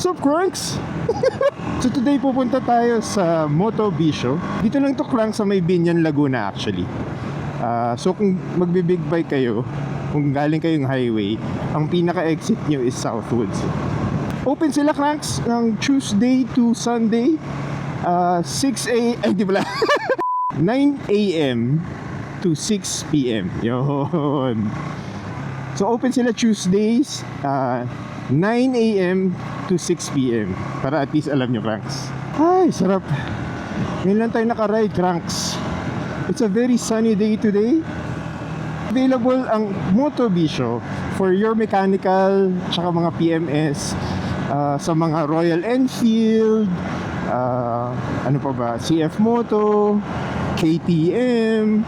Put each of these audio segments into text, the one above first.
What's up, Cranks? So today pupunta tayo sa Moto Bisho. Dito lang to, Cranks, sa may Binyan, Laguna actually. So kung magbibig bike kayo, kung galing kayong highway, ang pinaka-exit nyo is Southwoods. Open sila, Cranks, ng Tuesday to Sunday, 6 a.m. Ay, di pala. 9 a.m. to 6 p.m. Yun. So open sila Tuesdays, 9 a.m. to 6 p.m. Para at least alam nyo, Cranks. Ay, sarap. Ngayon lang tayo nakaride, Cranks. It's a very sunny day today. Available ang Moto Bisho for your mechanical tsaka mga PMS, sa mga Royal Enfield, ano pa ba, CF Moto, KTM,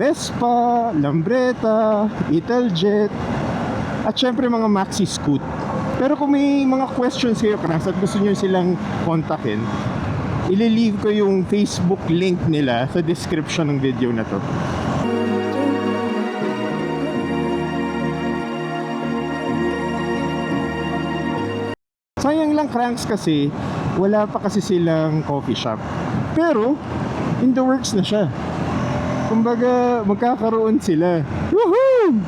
Vespa, Lambretta, Italjet, at syempre mga Maxi Scoot. Pero kung may mga questions kayo, Cranks, at gusto nyo silang kontakin, ililive ko yung Facebook link nila sa description ng video na to. Sayang lang, Cranks, kasi wala pa kasi silang coffee shop. Pero in the works na siya. Kumbaga magkakaroon sila. Woohoo!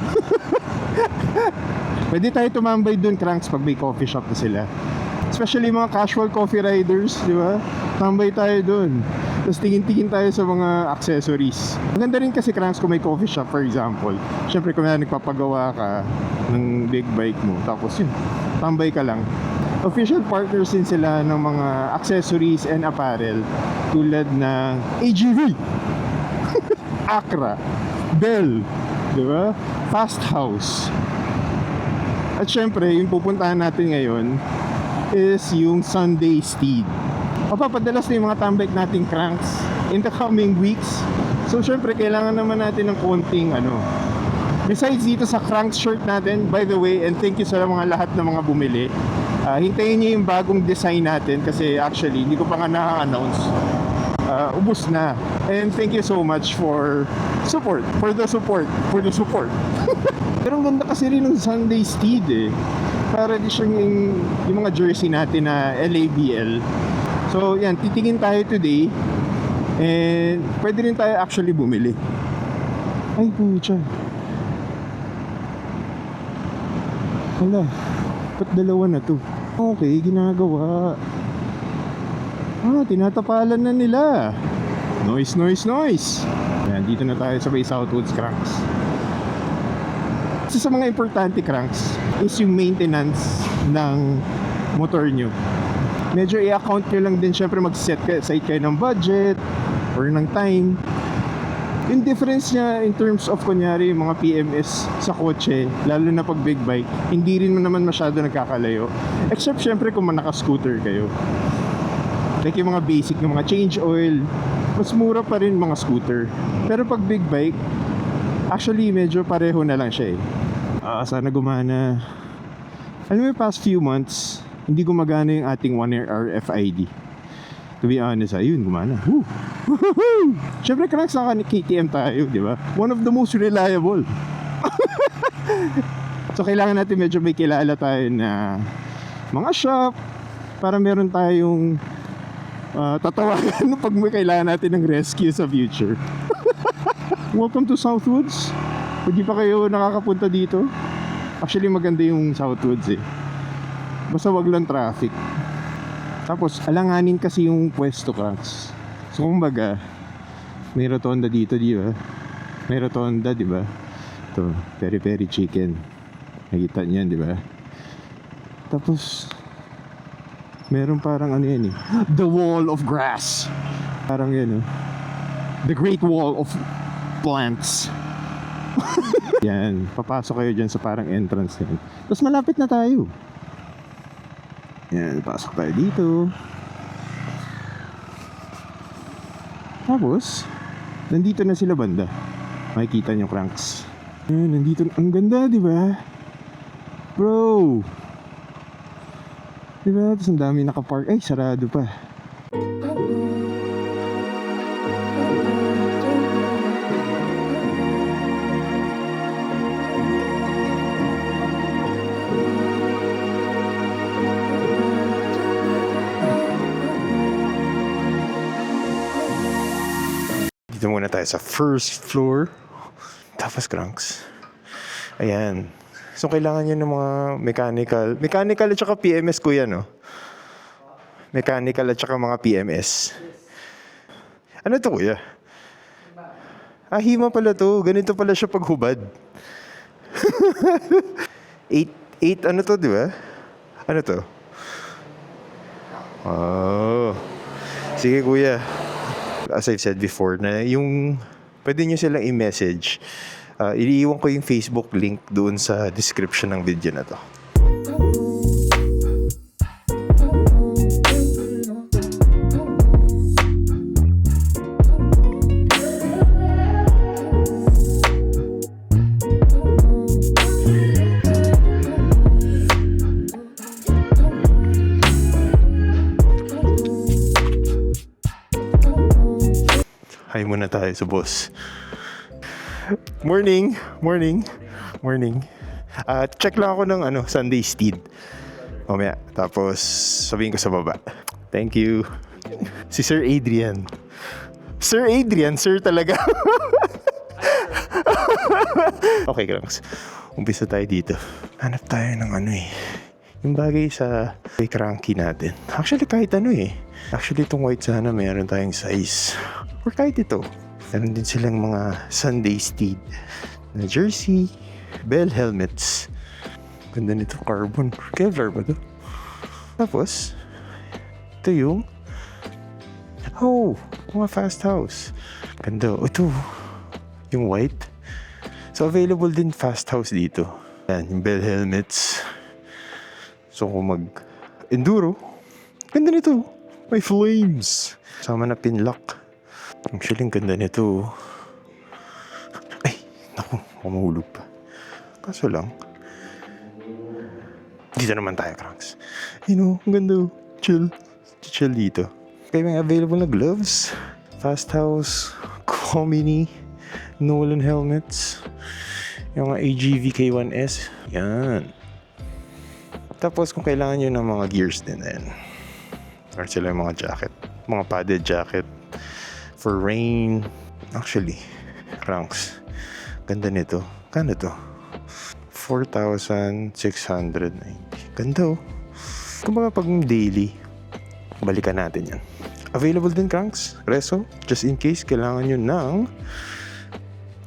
Pwede tayo tumambay dun, Cranks, pag may coffee shop na sila. Especially mga casual coffee riders, di ba? Tambay tayo dun. Tapos tingin-tingin tayo sa mga accessories. Maganda rin kasi, Cranks, kung may coffee shop, for example. Siyempre kung nagpapagawa ka ng big bike mo, tapos yun, tambay ka lang. Official partners din sila ng mga accessories and apparel tulad ng AGV, Acra, Bell, di ba? Fast House. At syempre, yung pupuntahan natin ngayon is yung Sunday Steed. Papapadalas na yung mga tambike nating, Cranks, in the coming weeks. So syempre, kailangan naman natin ng konting besides dito sa Cranks shirt natin, by the way, and thank you sa mga lahat ng mga bumili. Hintayin niyo yung bagong design natin kasi actually hindi ko pa nga na-announce. Ubos na. And thank you so much for the support. Pero ang ganda kasi rin ng Sunday Steed eh. Para di siyang yung mga jersey natin na LABL. So yan, titingin tayo today. And pwede rin tayo actually bumili. Ay, pucha. Wala. Ba't dalawa na to? Okay, ginagawa. Tinatapalan na nila. Noise. Ayan, dito na tayo sa may Southwoods, Cranks. Isa sa mga importante, Cranks, is yung maintenance ng motor nyo. Medyo i-account nyo lang din, syempre mag-set kayo ng budget or ng time. Yung difference niya in terms of kunyari mga PMS sa kotse, lalo na pag big bike, hindi rin mo naman masyado nagkakalayo. Except syempre kung naka-scooter kayo. Like yung mga basic, yung mga change oil, mas mura pa rin mga scooter. Pero pag big bike, actually medyo pareho na lang siya eh. Sana gumana. Alam mo, past few months, hindi gumagana yung ating 1R RFID. To be honest, ayun, gumana. Woo! Woohoo! Siyempre, Cranks, naka-KTM tayo, di ba? One of the most reliable. So, kailangan natin medyo may kilala tayo na mga shop para meron tayong tatawagan pag may kailangan natin ng rescue sa future. Welcome to Southwoods. Kung di pa kayo nakakapunta dito, actually maganda yung Southwoods eh. Basta wag lang traffic. Tapos, alanganin kasi yung pwesto, Cranks. So, kumbaga, may rotonda dito, di ba? May rotonda, di ba? Ito, peri-peri chicken. Nakita niyan, di ba? Tapos, meron parang ano yan eh. The Wall of Grass. Parang yan, The Great Wall of Plants. Yan, papasok kayo dyan sa parang entrance yan. Tapos, malapit na tayo. Yan, pasok tayo dito. Tapos, nandito na sila banda. Makikita nyo, Cranks. Yan, nandito. Ang ganda, di ba? Bro! Di ba? Tapos ang dami nakapark. Ay, sarado pa. Doon muna tayo sa first floor. Tapos cranks. Ayan. So, kailangan nyo ng mga mechanical at saka PMS kuya, no? Mechanical at saka mga PMS. Ano to kuya? Hima pala to. Ganito pala siya paghubad. 8 ano to, di ba? Ano to? Oh. Sige kuya. As I've said before, na yung pwede nyo silang i-message. Iniiwan ko yung Facebook link doon sa description ng video na to. Hi muna tayo sa boss. Morning. Check lang ako ng Sunday Steed. Mamaya. Tapos sabihin ko sa baba. Thank you. Si Sir Adrian. Sir Adrian, sir talaga. Okay, Kranks. Umpisa tayo dito. Hanap tayo ng yung bagay sa cranky natin. Actually, kahit Actually, itong white sana meron tayong size. Or kahit ito. Meron din silang mga Sunday Steed na jersey, bell helmets. Ganda nito, carbon. Kevlar ba ito? Tapos, ito yung mga fast house. Ganda. Ito, yung white. So, available din fast house dito. Yan, yung bell helmets. So, kung mag-enduro, ganda nito. May flames. Sama na pinlock. Actually, ang ganda nito. Ay, naku, mahulog pa. Kaso lang, dito naman tayo, Kranks. Ang ganda. Chill dito. Okay, may available na gloves. Fast House, Komini, Nolan helmets. Yung mga AGV K1S. Yan. Tapos, kung kailangan nyo ng mga gears din, ayan. Meron sila yung mga jacket. Mga padded jacket. For rain. Actually, Kranks. Ganda nito. Kano to? 4,690. Ganda oh. Kumbaga pag daily, balikan natin yan. Available din, Kranks. Reso. Just in case kailangan nyo ng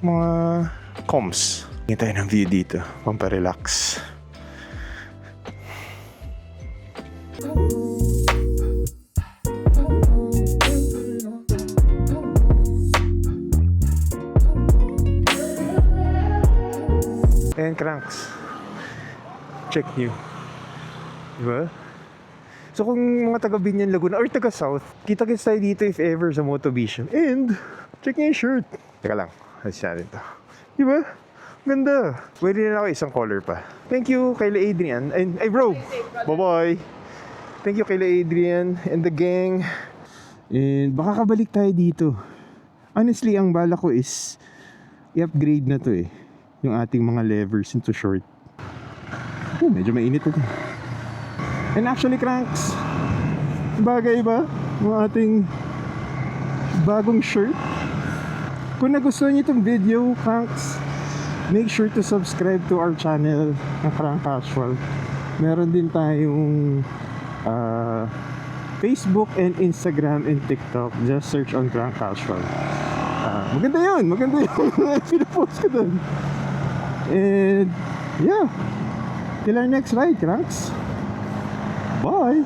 mga comms. Tingin tayo ng view dito. Pamparelax. Ayan, Kranks. Check nyo. Diba? So kung mga taga Binyan, Laguna or taga South, kita-kits tayo dito if ever sa Moto Vision. And, check nyo yung shirt. Teka lang, halis natin to. Diba? Ganda. Pwede na ako isang color pa. Thank you kay Adrian. Ay bro, bye-bye. Thank you kay Adrian and the gang. And baka kabalik tayo dito. Honestly, ang bala ko is i-upgrade na to yung ating mga levers into short. Medyo mainit ito. And actually, Kranks, bagay ba yung ating bagong shirt? Kung nagustuhan niyo itong video, Kranks, make sure to subscribe to our channel ng Crank Casual. Meron din tayong Facebook and Instagram and TikTok. Just search on Crank Casual. Maganda yun pinapost ko dun. And yeah, till our next ride, Kranks. Bye.